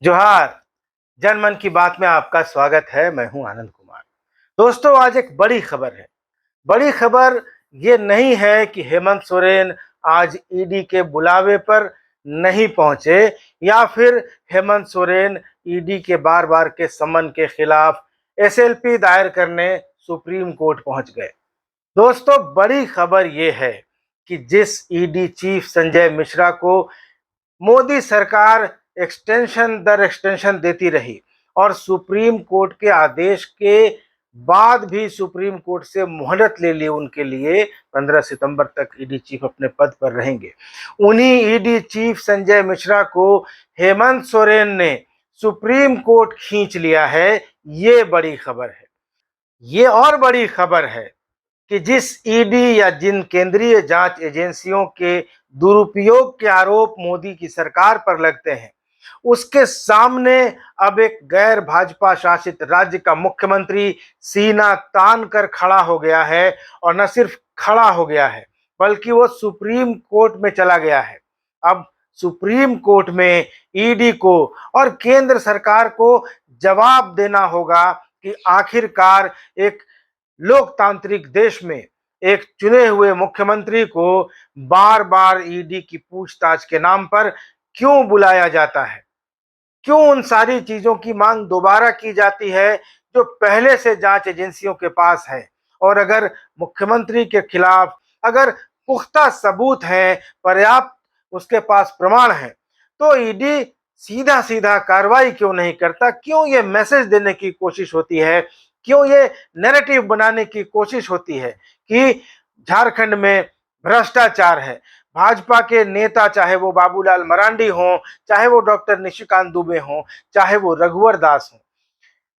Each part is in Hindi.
जोहार। जनमन की बात में आपका स्वागत है। मैं हूं आनंद कुमार। दोस्तों, आज एक बड़ी खबर है। बड़ी खबर ये नहीं है कि हेमंत सोरेन आज ईडी के बुलावे पर नहीं पहुंचे या फिर हेमंत सोरेन ईडी के बार बार के समन के खिलाफ एसएलपी दायर करने सुप्रीम कोर्ट पहुंच गए। दोस्तों, बड़ी खबर ये है कि जिस ईडी चीफ संजय मिश्रा को मोदी सरकार एक्सटेंशन दर एक्सटेंशन देती रही और सुप्रीम कोर्ट के आदेश के बाद भी सुप्रीम कोर्ट से मोहलत ले ली, उनके लिए 15 सितंबर तक ईडी चीफ अपने पद पर रहेंगे। उन्हीं ईडी चीफ संजय मिश्रा को हेमंत सोरेन ने सुप्रीम कोर्ट खींच लिया है। ये बड़ी खबर है। ये और बड़ी खबर है कि जिस ईडी या जिन केंद्रीय जांच एजेंसियों के दुरुपयोग के आरोप मोदी की सरकार पर लगते हैं, उसके सामने अब एक गैर भाजपा शासित राज्य का मुख्यमंत्री सीना तान कर खड़ा हो गया है। और न सिर्फ खड़ा हो गया है, बल्कि वो सुप्रीम कोर्ट में चला गया है। अब सुप्रीम कोर्ट में ईडी को और केंद्र सरकार को जवाब देना होगा कि आखिरकार एक लोकतांत्रिक देश में एक चुने हुए मुख्यमंत्री को बार बार ईडी की पूछताछ के नाम पर क्यों बुलाया जाता है, क्यों उन सारी चीजों की मांग दोबारा की जाती है जो पहले से जांच एजेंसियों के पास है। और अगर मुख्यमंत्री के खिलाफ अगर पुख्ता सबूत हैं, पर्याप्त उसके पास प्रमाण हैं, तो ईडी सीधा सीधा कार्रवाई क्यों नहीं करता? क्यों ये मैसेज देने की कोशिश होती है, क्यों ये नैरेटिव बनाने की कोशिश होती है कि झारखंड में भ्रष्टाचार है? भाजपा के नेता, चाहे वो बाबूलाल मरांडी हों, चाहे वो डॉक्टर निशिकांत दुबे हों, चाहे वो रघुवर दास हों,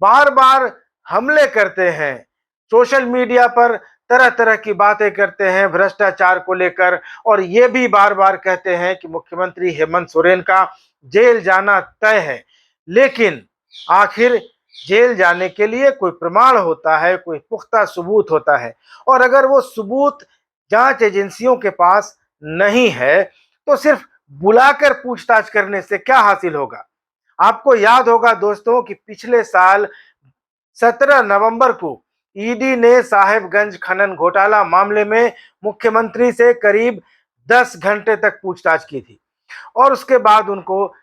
बार बार हमले करते हैं, सोशल मीडिया पर तरह तरह की बातें करते हैं भ्रष्टाचार को लेकर, और ये भी बार बार कहते हैं कि मुख्यमंत्री हेमंत सोरेन का जेल जाना तय है। लेकिन आखिर जेल जाने के लिए कोई प्रमाण होता है, कोई पुख्ता सबूत होता है, और अगर वो सबूत जांच एजेंसियों के पास नहीं है तो सिर्फ बुलाकर पूछताछ करने से क्या हासिल होगा? आपको याद होगा दोस्तों कि पिछले साल 17 नवंबर को ईडी ने साहेबगंज खनन घोटाला मामले में मुख्यमंत्री से करीब 10 घंटे तक पूछताछ की थी और उसके बाद उनको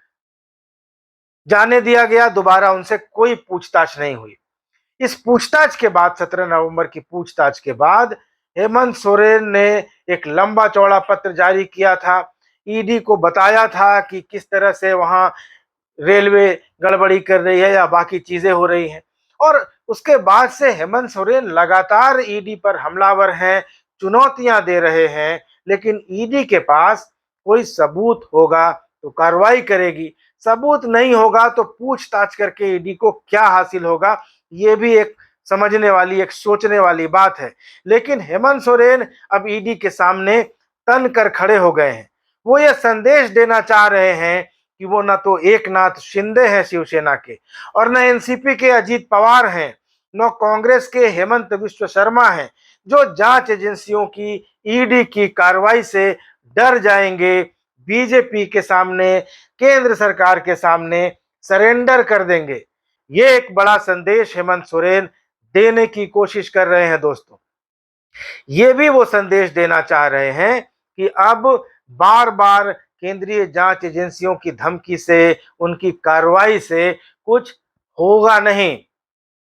जाने दिया गया। दोबारा उनसे कोई पूछताछ नहीं हुई। इस पूछताछ के बाद, 17 नवंबर की पूछताछ के बाद, हेमंत सोरेन ने एक लंबा चौड़ा पत्र जारी किया था, ईडी को बताया था कि किस तरह से वहां रेलवे गड़बड़ी कर रही है या बाकी चीजें हो रही हैं। और उसके बाद से हेमंत सोरेन लगातार ईडी पर हमलावर हैं, चुनौतियां दे रहे हैं, लेकिन ईडी के पास कोई सबूत होगा तो कार्रवाई करेगी, सबूत नहीं होगा तो पूछताछ करके ईडी को क्या हासिल होगा? ये भी एक समझने वाली, एक सोचने वाली बात है। लेकिन हेमंत सोरेन अब ईडी के सामने तन कर खड़े हो गए हैं। वो ये संदेश देना चाह रहे हैं कि वो ना तो एकनाथ शिंदे हैं शिवसेना के, और न एनसीपी के अजीत पवार हैं, न कांग्रेस के हेमंत विश्व शर्मा हैं, जो जांच एजेंसियों की, ईडी की कार्रवाई से डर जाएंगे, बीजेपी के सामने, केंद्र सरकार के सामने सरेंडर कर देंगे। ये एक बड़ा संदेश हेमंत सोरेन देने की कोशिश कर रहे हैं दोस्तों। ये भी वो संदेश देना चाह रहे हैं कि अब बार बार केंद्रीय जांच एजेंसियों की धमकी से, उनकी कार्रवाई से कुछ होगा नहीं।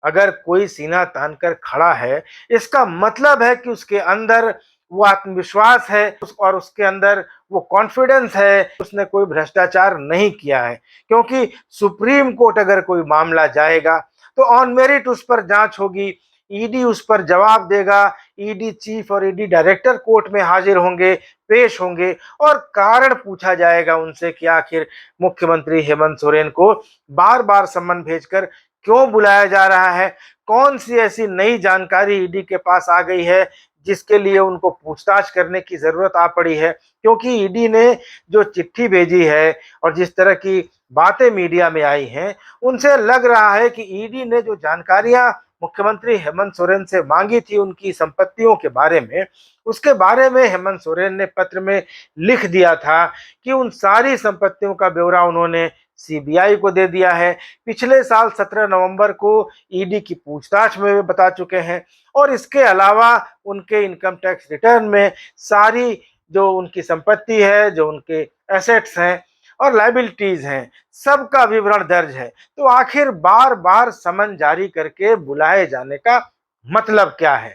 अगर कोई सीना तानकर खड़ा है, इसका मतलब है कि उसके अंदर वो आत्मविश्वास है और उसके अंदर वो कॉन्फिडेंस है, उसने कोई भ्रष्टाचार नहीं किया है। क्योंकि सुप्रीम कोर्ट अगर कोई मामला जाएगा तो ऑन मेरिट उस पर जांच होगी, ईडी उस पर जवाब देगा, ईडी चीफ और ईडी डायरेक्टर कोर्ट में हाजिर होंगे, पेश होंगे, और कारण पूछा जाएगा उनसे कि आखिर मुख्यमंत्री हेमंत सोरेन को बार बार सम्मन भेजकर क्यों बुलाया जा रहा है, कौन सी ऐसी नई जानकारी ईडी के पास आ गई है जिसके लिए उनको पूछताछ करने की जरूरत आ पड़ी है। क्योंकि ईडी ने जो चिट्ठी भेजी है और जिस तरह की बातें मीडिया में आई हैं, उनसे लग रहा है कि ईडी ने जो जानकारियां मुख्यमंत्री हेमंत सोरेन से मांगी थी उनकी संपत्तियों के बारे में, उसके बारे में हेमंत सोरेन ने पत्र में लिख दिया था कि उन सारी संपत्तियों का ब्यौरा उन्होंने सीबीआई को दे दिया है। पिछले साल 17 नवंबर को ईडी की पूछताछ में वे बता चुके हैं और इसके अलावा उनके इनकम टैक्स रिटर्न में सारी जो उनकी संपत्ति है, जो उनके एसेट्स हैं और लायबिलिटीज हैं, सबका विवरण दर्ज है। तो आखिर बार बार समन जारी करके बुलाए जाने का मतलब क्या है?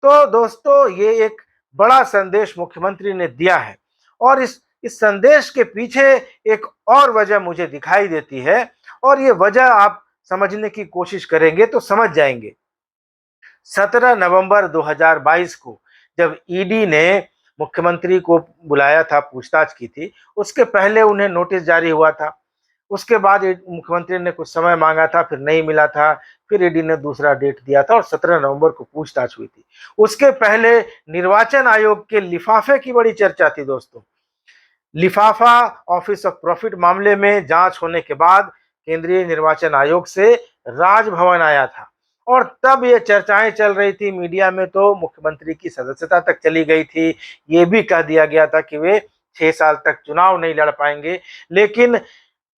तो दोस्तों, ये एक बड़ा संदेश मुख्यमंत्री ने दिया है और इस संदेश के पीछे एक और वजह मुझे दिखाई देती है और ये वजह आप समझने की कोशिश करेंगे तो समझ जाएंगे। 17 नवंबर 2022 को जब ईडी ने मुख्यमंत्री को बुलाया था, पूछताछ की थी, उसके पहले उन्हें नोटिस जारी हुआ था। उसके बाद मुख्यमंत्री ने कुछ समय मांगा था, फिर नहीं मिला था, फिर ईडी ने दूसरा डेट दिया था और 17 नवंबर को पूछताछ हुई थी। उसके पहले निर्वाचन आयोग के लिफाफे की बड़ी चर्चा थी दोस्तों। लिफाफा ऑफिस ऑफ प्रॉफिट मामले में जांच होने के बाद केंद्रीय निर्वाचन आयोग से राजभवन आया था और तब ये चर्चाएं चल रही थी मीडिया में, तो मुख्यमंत्री की सदस्यता तक चली गई थी। ये भी कह दिया गया था कि वे 6 साल तक चुनाव नहीं लड़ पाएंगे। लेकिन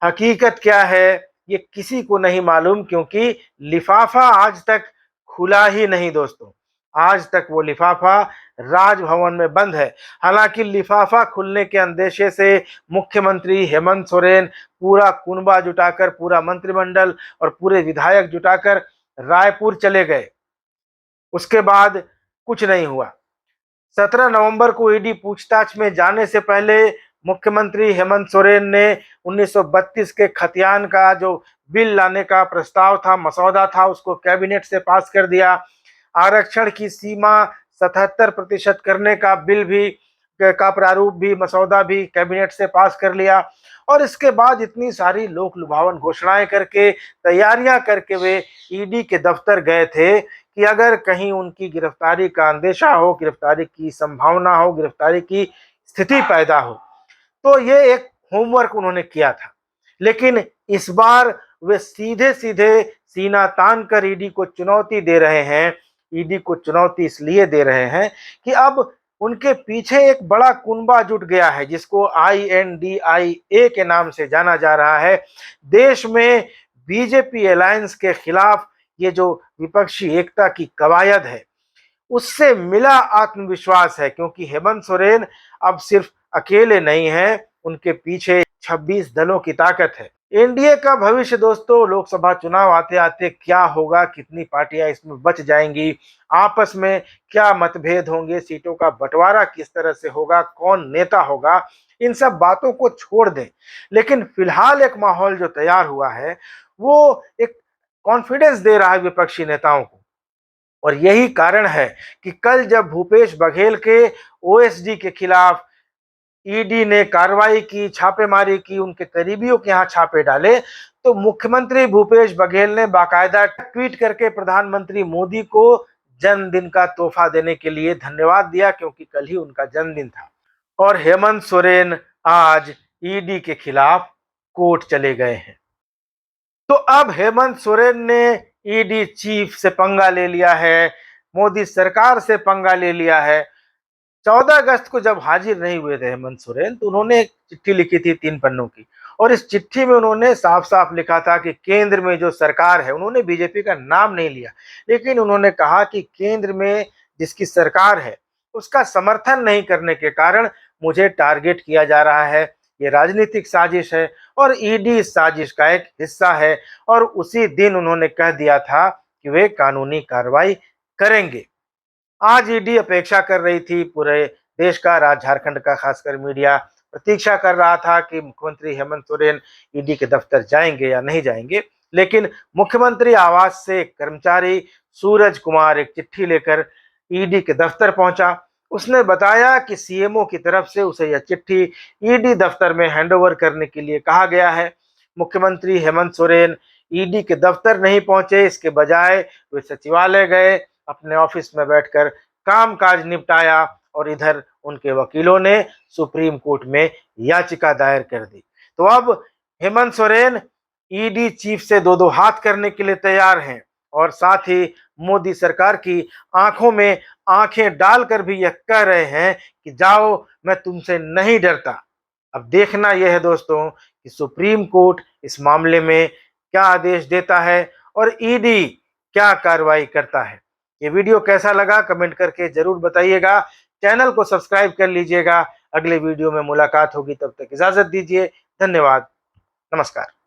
हकीकत क्या है ये किसी को नहीं मालूम, क्योंकि लिफाफा आज तक खुला ही नहीं दोस्तों। आज तक वो लिफाफा राजभवन में बंद है। हालांकि लिफाफा खुलने के अंदेशे से मुख्यमंत्री हेमंत सोरेन पूरा कुनबा जुटाकर, पूरा मंत्रिमंडल और पूरे विधायक जुटाकर रायपुर चले गए। उसके बाद कुछ नहीं हुआ। 17 नवंबर को ईडी पूछताछ में जाने से पहले मुख्यमंत्री हेमंत सोरेन ने 1932 के खतियान का जो बिल लाने का प्रस्ताव था, मसौदा था, उसको कैबिनेट से पास कर दिया। आरक्षण की सीमा 77% करने का बिल भी का प्रारूप भी, मसौदा भी कैबिनेट से पास कर लिया और इसके बाद इतनी सारी लोक लुभावन घोषणाएं करके, तैयारियां करके वे ईडी के दफ्तर गए थे कि अगर कहीं उनकी गिरफ्तारी का अंदेशा हो, गिरफ्तारी की संभावना हो, गिरफ्तारी की स्थिति पैदा हो, तो ये एक होमवर्क उन्होंने किया था। लेकिन इस बार वे सीधे सीधे सीना तान कर ईडी को चुनौती दे रहे हैं। ईडी को चुनौती इसलिए दे रहे हैं कि अब उनके पीछे एक बड़ा कुनबा जुट गया है, जिसको INDIA के नाम से जाना जा रहा है। देश में बीजेपी अलायंस के खिलाफ ये जो विपक्षी एकता की कवायद है, उससे मिला आत्मविश्वास है, क्योंकि हेमंत सोरेन अब सिर्फ अकेले नहीं हैं, उनके पीछे 26 दलों की ताकत है। एनडीए का भविष्य दोस्तों, लोकसभा चुनाव आते आते क्या होगा, कितनी पार्टियां इसमें बच जाएंगी, आपस में क्या मतभेद होंगे, सीटों का बंटवारा किस तरह से होगा, कौन नेता होगा, इन सब बातों को छोड़ दें। लेकिन फिलहाल एक माहौल जो तैयार हुआ है वो एक कॉन्फिडेंस दे रहा है विपक्षी नेताओं को। और यही कारण है कि कल जब भूपेश बघेल के ओएसडी के खिलाफ ईडी ने कार्रवाई की, छापेमारी की, उनके करीबियों के यहाँ छापे डाले, तो मुख्यमंत्री भूपेश बघेल ने बाकायदा ट्वीट करके प्रधानमंत्री मोदी को जन्मदिन का तोहफा देने के लिए धन्यवाद दिया, क्योंकि कल ही उनका जन्मदिन था। और हेमंत सोरेन आज ईडी के खिलाफ कोर्ट चले गए हैं। तो अब हेमंत सोरेन ने ईडी चीफ से पंगा ले लिया है, मोदी सरकार से पंगा ले लिया है। 14 अगस्त को जब हाजिर नहीं हुए थे हेमंत सोरेन, तो उन्होंने एक चिट्ठी लिखी थी 3 पन्नों की और इस चिट्ठी में उन्होंने साफ साफ लिखा था कि केंद्र में जो सरकार है, उन्होंने बीजेपी का नाम नहीं लिया, लेकिन उन्होंने कहा कि केंद्र में जिसकी सरकार है उसका समर्थन नहीं करने के कारण मुझे टारगेट किया जा रहा है, ये राजनीतिक साजिश है और ईडी इस साजिश का एक हिस्सा है। और उसी दिन उन्होंने कह दिया था कि वे कानूनी कार्रवाई करेंगे। आज ईडी अपेक्षा कर रही थी, पूरे देश का, झारखंड का खासकर मीडिया प्रतीक्षा कर रहा था कि मुख्यमंत्री हेमंत सोरेन ईडी के दफ्तर जाएंगे या नहीं जाएंगे। लेकिन मुख्यमंत्री आवास से एक कर्मचारी सूरज कुमार एक चिट्ठी लेकर ईडी के दफ्तर पहुंचा। उसने बताया कि सीएमओ की तरफ से उसे यह चिट्ठी ईडी दफ्तर में हैंडओवर करने के लिए कहा गया है। मुख्यमंत्री हेमंत सोरेन ईडी के दफ्तर नहीं पहुंचे, इसके बजाय वे सचिवालय गए, अपने ऑफिस में बैठकर कामकाज निपटाया और इधर उनके वकीलों ने सुप्रीम कोर्ट में याचिका दायर कर दी। तो अब हेमंत सोरेन ईडी चीफ से दो दो हाथ करने के लिए तैयार हैं और साथ ही मोदी सरकार की आंखों में आंखें डालकर भी यह कह रहे हैं कि जाओ, मैं तुमसे नहीं डरता। अब देखना यह है दोस्तों कि कि सुप्रीम कोर्ट इस मामले में क्या आदेश देता है और ईडी क्या कार्रवाई करता है। ये वीडियो कैसा लगा कमेंट करके जरूर बताइएगा। चैनल को सब्सक्राइब कर लीजिएगा। अगले वीडियो में मुलाकात होगी, तब तक इजाजत दीजिए। धन्यवाद। नमस्कार।